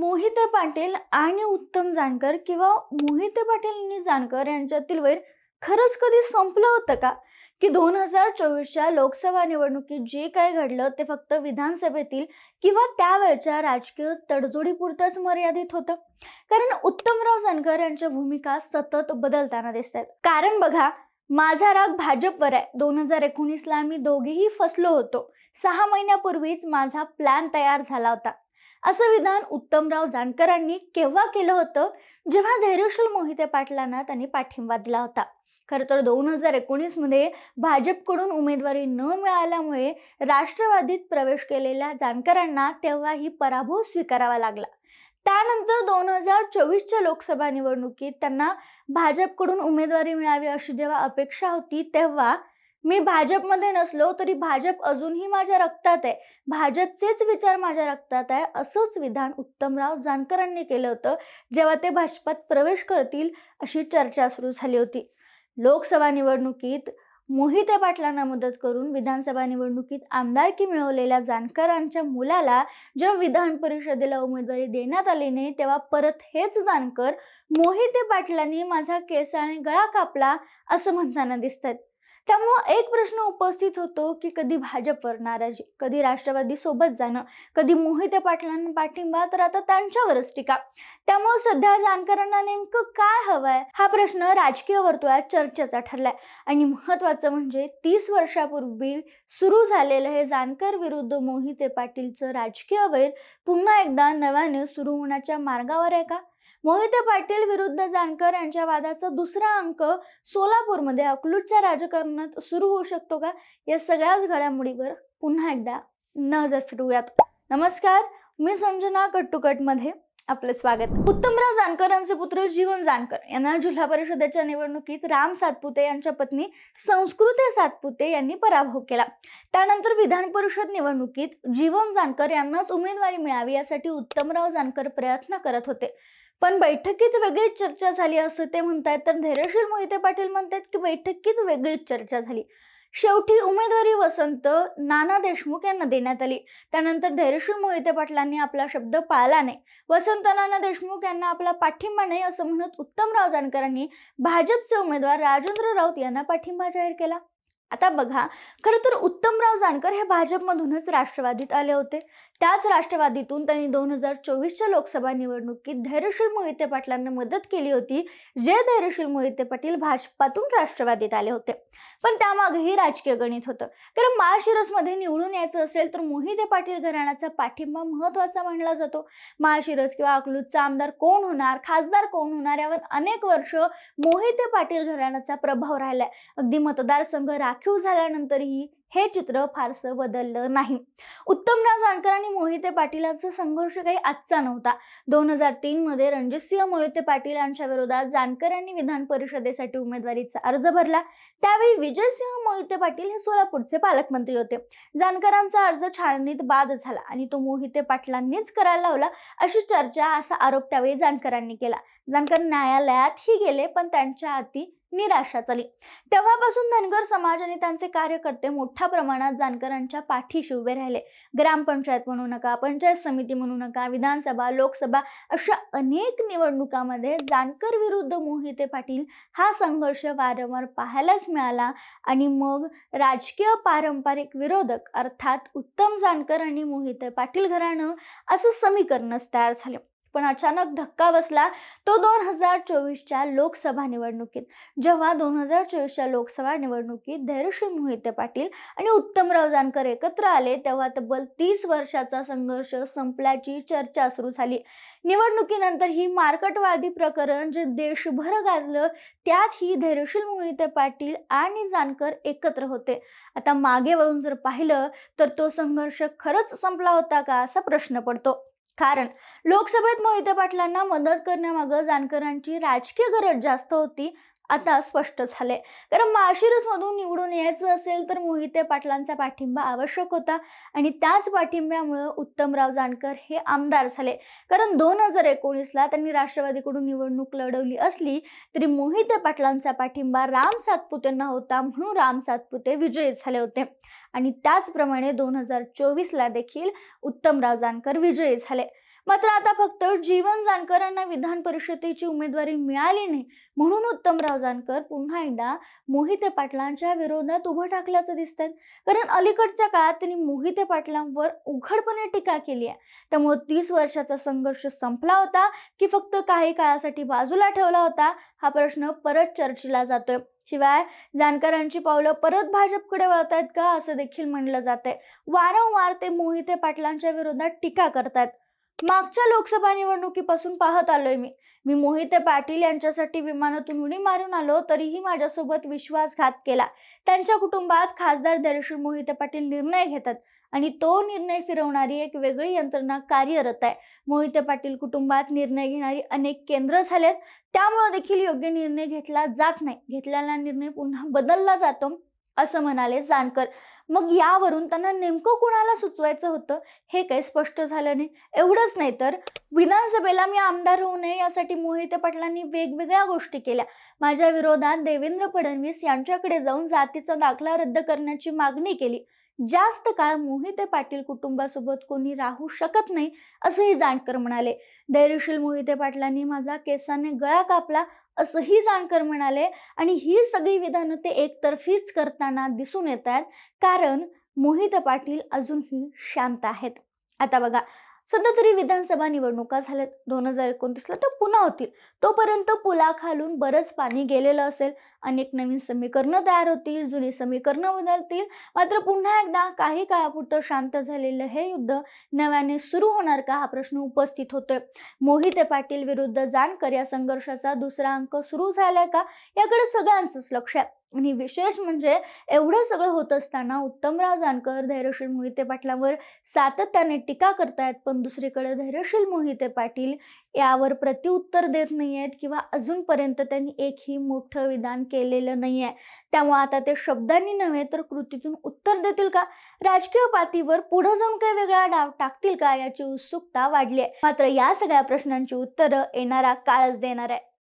मोहिते पाटील आणि उत्तम जानकर किंवा मोहिते पाटील आणि जानकर यांच्यातील वैर खरंच कधी संपलं होतं का? की 2024च्या लोकसभा निवडणुकीत जे काय घडलं ते फक्त विधानसभेतील किंवा त्यावेळच्या राजकीय तडजोडीपुरतंच मर्यादित होतं? कारण उत्तमराव जानकर यांच्या भूमिका सतत बदलताना दिसत आहेत. कारण बघा, माझा राग भाजपवर आहे 2019ला आम्ही दोघेही फसलो होतो, 6 महिन्यापूर्वीच माझा प्लॅन तयार झाला होता, असं विधान उत्तमराव जानकरांनी केव्हा केलं होतं? जेव्हा धैर्यशील मोहिते पाटलांना त्यांनी पाठिंबा दिला होता. खरं तर 2019 मध्ये भाजपकडून उमेदवारी न मिळाल्यामुळे राष्ट्रवादीत प्रवेश केलेल्या जानकरांना तेव्हाही पराभव स्वीकारावा लागला. त्यानंतर 2024च्या लोकसभा निवडणुकीत त्यांना भाजपकडून उमेदवारी मिळावी अशी जेव्हा अपेक्षा होती, तेव्हा मी भाजपमध्ये नसलो तरी भाजप अजूनही माझ्या रक्तात आहे, भाजपचेच विचार माझ्या रक्तात आहे, असंच विधान उत्तमराव जानकरांनी केलं होतं जेव्हा ते भाजपात प्रवेश करतील अशी चर्चा सुरू झाली होती. लोकसभा निवडणुकीत मोहिते पाटलांना मदत करून विधानसभा निवडणुकीत आमदारकी मिळवलेल्या जानकरांच्या मुलाला जेव्हा विधान परिषदेला उमेदवारी देण्यात आली नाही, तेव्हा परत हेच जानकर मोहिते पाटलांनी माझा केस आणि गळा कापला असं म्हणताना दिसतात. त्यामुळे एक प्रश्न उपस्थित होतो की कधी भाजपवर नाराजी, कधी राष्ट्रवादी सोबत जाणं, कधी मोहिते पाटलांना पाठिंबा, तर आता त्यांच्यावरच टीका. त्यामुळे सध्या जानकरांना नेमकं काय हवंय हा प्रश्न राजकीय वर्तुळात चर्चेचा ठरलाय. आणि महत्वाचं म्हणजे 30 वर्षापूर्वी सुरू झालेलं हे जानकर विरुद्ध मोहिते पाटीलचं राजकीय वैर पुन्हा एकदा नव्याने सुरू होण्याच्या मार्गावर आहे का? मोहिते पाटील विरुद्ध जानकर यांच्या वादाचा दुसरा अंक सोलापूरमध्ये अकलूजच्या राजकारणात सुरू होऊ शकतो का? या सगळ्याच घडामोडीवर पुन्हा एकदा नजर फिरवूयात. नमस्कार, मी संजना मध्ये आपलं स्वागत. उत्तमराव जानकर यांचे पुत्र जीवन जानकर यांना जिल्हा परिषदेच्या निवडणुकीत राम सातपुते यांच्या पत्नी संस्कृती सातपुते यांनी पराभव केला. त्यानंतर विधान परिषद निवडणुकीत जीवन जानकर यांनाच उमेदवारी मिळावी यासाठी उत्तमराव जानकर प्रयत्न करत होते. पण बैठकीत वेगळीच चर्चा झाली असं ते म्हणतात, तर धैर्यशील मोहिते पाटील म्हणतात की बैठकीत वेगळीच चर्चा झाली. शेवटी उमेदवारी वसंत नाना देशमुख यांना देण्यात आली. त्यानंतर धैर्यशील मोहिते पाटलांनी आपला शब्द पाळला नाही. वसंत नाना देशमुख यांना आपला पाठिंबा नाही असं म्हणत उत्तमराव जानकरांनी भाजपचे उमेदवार राजेंद्र राऊत यांना पाठिंबा जाहीर केला. आता बघा, खरं तर उत्तमराव जानकर हे भाजपमधूनच राष्ट्रवादीत आले होते. त्याच राष्ट्रवादीतून त्यांनी 2024च्या लोकसभा निवडणुकीत धैर्यशील मोहिते पाटलांना मदत केली होती, जे धैर्यशील मोहिते पाटील भाजपातून राष्ट्रवादीत आले होते. पण त्यामागेही राजकीय गणित होतं. कारण माळशिरसमध्ये निवडून यायचं असेल तर मोहिते पाटील घराण्याचा पाठिंबा महत्वाचा मानला जातो. माळशिरस किंवा अकलूजचा आमदार कोण होणार, खासदार कोण होणार, यावर अनेक वर्ष मोहिते पाटील घराण्याचा प्रभाव राहिलाय. अगदी मतदारसंघ राखीव झाल्यानंतरही हे चित्र फारसं बदललं नाही. उत्तमराव जानकर आणि मोहिते पाटीलांचा संघर्ष काही आजचा नव्हता. 2003 मध्ये रणजितसिंह मोहिते पाटील यांच्या विरोधात जानकर यांनी विधान परिषदेसाठी उमेदवारीचा अर्ज भरला. त्यावेळी विजयसिंह मोहिते पाटील हे सोलापूरचे पालकमंत्री होते. जानकरांचा अर्ज छाननीत बाद झाला आणि तो मोहिते पाटलांनीच करायला लावला अशी चर्चा, असा आरोप त्यावेळी जानकरांनी केला. जानकर न्यायालयातही गेले, पण त्यांच्या हाती निराशा झाली. तेव्हापासून धनगर समाज आणि त्यांचे कार्यकर्ते मोठ्या प्रमाणात जानकरांच्या पाठीशी उभे राहिले. ग्रामपंचायत म्हणू नका, पंचायत समिती म्हणू नका, विधानसभा, लोकसभा अशा अनेक निवडणुकांमध्ये जानकर विरुद्ध मोहिते पाटील हा संघर्ष वारंवार पाहायलाच मिळाला. आणि मग राजकीय पारंपरिक विरोधक अर्थात उत्तम जानकर आणि मोहिते पाटील घराणं असं समीकरणच तयार झाले. पण अचानक धक्का बसला तो 2024च्या लोकसभा निवडणुकीत. जेव्हा 2024च्या लोकसभा निवडणुकीत धैर्यशील मोहिते पाटील आणि उत्तमराव जानकर एकत्र आले, तेव्हा तब्बल 30 वर्षाचा संघर्ष संपल्याची चर्चा सुरू झाली. निवडणुकीनंतर ही मार्केटवादी प्रकरण जे देशभर गाजलं, त्यात ही धैर्यशील मोहिते पाटील आणि जानकर एकत्र होते. आता मागे वळून जर पाहिलं तर तो संघर्ष खरंच संपला होता का असा प्रश्न पडतो. कारण लोकसभेत मोहिते पाटलांना मदत करण्यामागे जानकरांची राजकीय गरज जास्त होती आता स्पष्ट झाले. कारण माळशिरसमधून निवडून यायचं असेल तर मोहिते पाटलांचा पाठिंबा आवश्यक होता आणि त्याच पाठिंब्यामुळे उत्तमराव जानकर हे आमदार झाले. कारण 2019ला त्यांनी राष्ट्रवादीकडून निवडणूक लढवली असली तरी मोहिते पाटलांचा पाठिंबा राम सातपुतेंना होता, म्हणून राम सातपुते विजयी झाले होते. आणि त्याचप्रमाणे 2024ला देखील उत्तमराव जानकर विजयी झाले. मात्र आता फक्त जीवन जानकर यांना विधान परिषदेची उमेदवारी मिळाली नाही म्हणून उत्तमराव जानकर पुन्हा एकदा मोहिते पाटलांच्या विरोधात उभं ठाकल्याचं दिसतंय. कारण अलीकडच्या काळात त्यांनी मोहिते पाटलांवर उघडपणे टीका केली आहे. त्यामुळे 30 वर्षाचा संघर्ष संपला होता की फक्त काही काळासाठी बाजूला ठेवला होता, हा प्रश्न परत चर्चेला जातोय. शिवाय जानकरांची पावलं परत भाजपकडे वळतायत का असं देखील म्हणलं जातंय. वारंवार ते मोहिते पाटलांच्या विरोधात टीका करतायत. मागच्या लोकसभा निवडणुकीपासून पाहत आलोय मी मोहिते पाटील यांच्यासाठी विमानातून उडी मारून आलो तरीही माझ्यासोबत विश्वासघात केला. त्यांच्या कुटुंबात खासदार धैर्यशील मोहिते पाटील निर्णय घेतात आणि तो निर्णय फिरवणारी एक वेगळी यंत्रणा कार्यरत आहे. मोहिते पाटील कुटुंबात निर्णय घेणारी अनेक केंद्र झालेत, त्यामुळे देखील योग्य निर्णय घेतला जात नाही, घेतलेला निर्णय पुन्हा बदलला जातो असं म्हणाले जानकर. मग यावरून त्यांना नेमकं कुणाला सुचवायचं होतं हे काही स्पष्ट झालं नाही. एवढंच नाही तर विधानसभेला मी आमदार होऊ नये यासाठी मोहिते पाटलांनी वेगवेगळ्या गोष्टी केल्या. माझ्या विरोधात देवेंद्र फडणवीस यांच्याकडे जाऊन जातीचा दाखला रद्द करण्याची मागणी केली. जास्त काळ मोहिते पाटील कुटुंबासोबत कोणी राहू शकत नाही असंही जानकर म्हणाले. धैर्यशील मोहिते पाटलांनी माझा केसाने गळा कापला असंही जानकर म्हणाले. आणि ही सगळी विधानं ते एकतर्फीच करताना दिसून येत आहेत, कारण मोहिते पाटील अजूनही शांत आहेत. आता बघा, सध्या तरी विधानसभा निवडणुका झाल्यात, 2029ला तर पुन्हा होतील. तोपर्यंत पुलाखालून बरंच पाणी गेलेलं असेल, अनेक नवीन समीकरणं तयार होतील, जुनी समीकरणं बदलतील. मात्र पुन्हा एकदा काही काळापुरतं शांत झालेलं हे युद्ध नव्याने सुरू होणार का हा प्रश्न उपस्थित होतोय. मोहिते पाटील विरुद्ध जानकर या संघर्षाचा दुसरा अंक सुरू झालाय का याकडे सगळ्यांचंच लक्ष आहे. आणि विशेष म्हणजे एवढं सगळं होत असताना उत्तमराव जानकर धैर्यशील मोहिते पाटलांवर सातत्याने टीका करतायत, पण दुसरीकडे धैर्यशील मोहिते पाटील यावर प्रत्युत्तर देत नाहीयेत किंवा अजूनपर्यंत त्यांनी एकही मोठं विधान केलेलं नाहीये. त्यामुळे आता ते शब्दांनी नव्हे तर कृतीतून उत्तर देतील का, राजकीय पातळीवर पुढे जाऊन काही वेगळा डाव टाकतील का याची उत्सुकता वाढली आहे. मात्र या सगळ्या प्रश्नांची उत्तरं येणारा काळच देणार आहे.